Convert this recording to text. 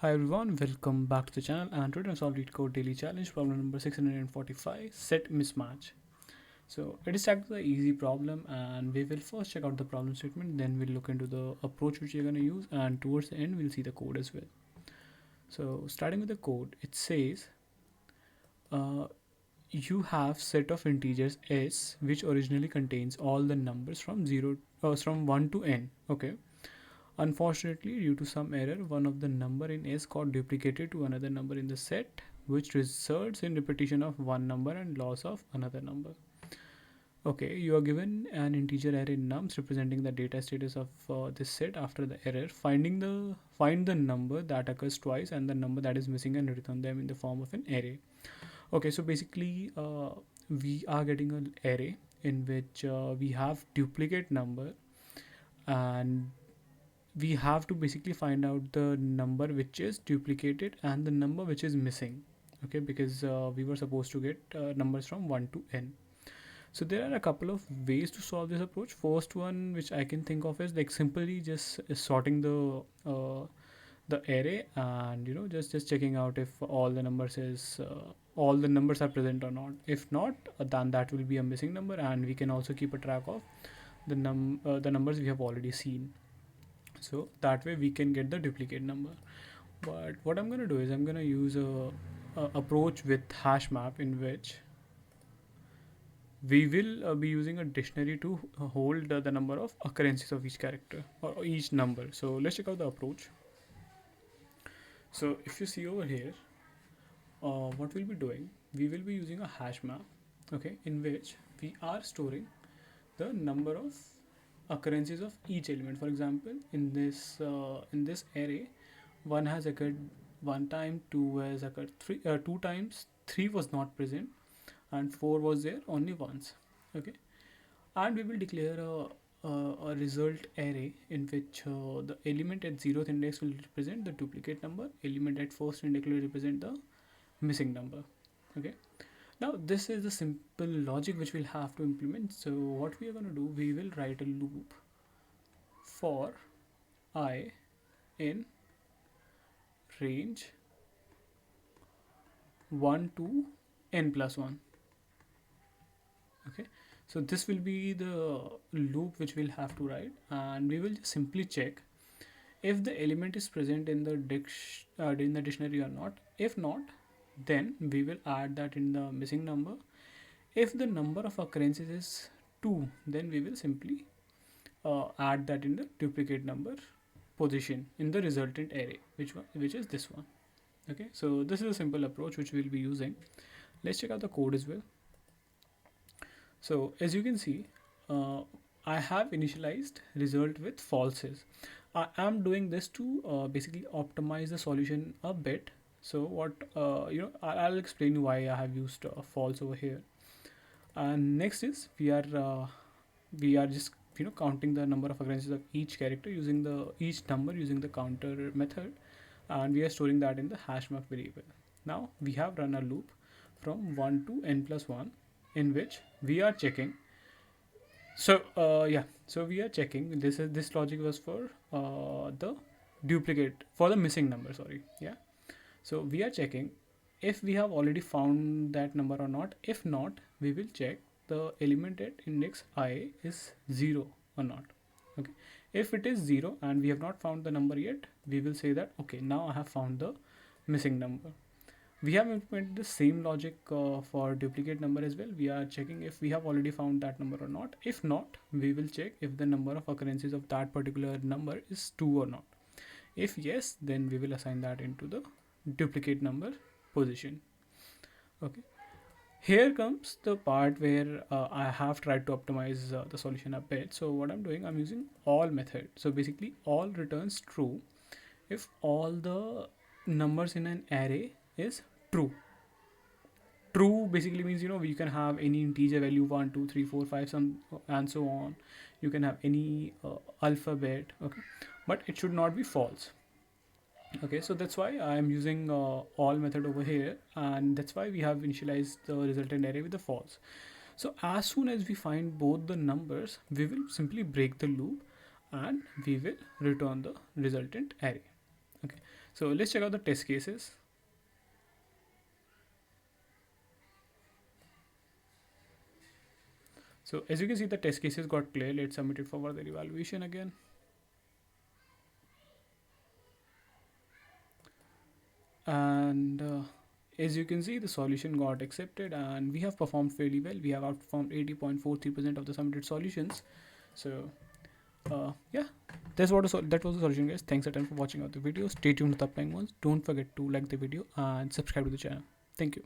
Hi everyone, welcome back to the channel, and today I'm solving Leetcode daily challenge problem number 645, set mismatch. So it is actually an easy problem, and we will first check out the problem statement, then we'll look into the approach which you're going to use, and towards the end we'll see the code as well. So starting with the code, it says uh, you have set of integers s which originally contains all the numbers from 1 to n. Okay. Unfortunately, due to some error, one of the number in S got duplicated to another number in the set, which results in repetition of one number and loss of another number. Okay, you are given an integer array nums representing the data status of this set after the error. Find the number that occurs twice and the number that is missing and return them in the form of an array. Okay, so basically, we are getting an array in which we have duplicate number, and we have to basically find out the number which is duplicated and the number which is missing. Okay, because we were supposed to get numbers from 1 to n. So there are a couple of ways to solve this approach. First one which I can think of is like simply just sorting the array, and just checking out if all the numbers are present or not. If not, then that will be a missing number, and we can also keep a track of the numbers we have already seen, so that way we can get the duplicate number. But what I'm going to do is I'm going to use a approach with hash map, in which we will be using a dictionary to hold the number of occurrences of each character or each number. So let's check out the approach. So if you see over here, what we'll be doing, we will be using a hash map, okay, in which we are storing the number of occurrences of each element. For example, in this array, one has occurred one time, two has occurred two times, three was not present, and four was there only once. Okay, and we will declare a result array in which the element at 0th index will represent the duplicate number, element at first index will represent the missing number. Okay, now this is the simple logic which we'll have to implement. So what we are going to do, we will write a loop for I in range 1 to n plus 1. Okay, so this will be the loop which we'll have to write, and we will just simply check if the element is present in the dictionary or not. If not, then we will add that in the missing number. If the number of occurrences is 2, then we will simply add that in the duplicate number position in the resultant array, which is this one. Okay, so this is a simple approach which we'll be using. Let's check out the code as well. So as you can see, I have initialized result with falses. I am doing this to basically optimize the solution a bit. So what I'll explain you why I have used false over here. And next is we are just counting the number of occurrences of each character using each number using the counter method, and we are storing that in the hash map variable. Now we have run a loop from 1 to n plus 1, in which we are checking. So so we are checking, this logic was for the duplicate, for the missing number, sorry. Yeah, so we are checking if we have already found that number or not. If not, we will check the element at index I is 0 or not. Okay, if it is 0 and we have not found the number yet, we will say that okay, now I have found the missing number. We have implemented the same logic for duplicate number as well. We are checking if we have already found that number or not. If not, we will check if the number of occurrences of that particular number is 2 or not. If yes, then we will assign that into the duplicate number position. Okay, here comes the part where I have tried to optimize the solution a bit. So what I'm doing, I'm using all method. So basically all returns true if all the numbers in an array is true. True basically means you can have any integer value 1 2 3 4 5 some and so on. You can have any alphabet. Okay, but it should not be false. Okay, so that's why I'm using all method over here, and that's why we have initialized the resultant array with the false. So as soon as we find both the numbers, we will simply break the loop and we will return the resultant array. Okay, So let's check out the test cases. So as you can see, the test cases got clear. Let's submit it for further evaluation again. And as you can see, the solution got accepted and we have performed fairly well. We have outperformed 80.43% of the submitted solutions. So yeah, that was the solution, guys. Thanks a ton for watching out the video. Stay tuned with upcoming ones. Don't forget to like the video and subscribe to the channel. Thank you.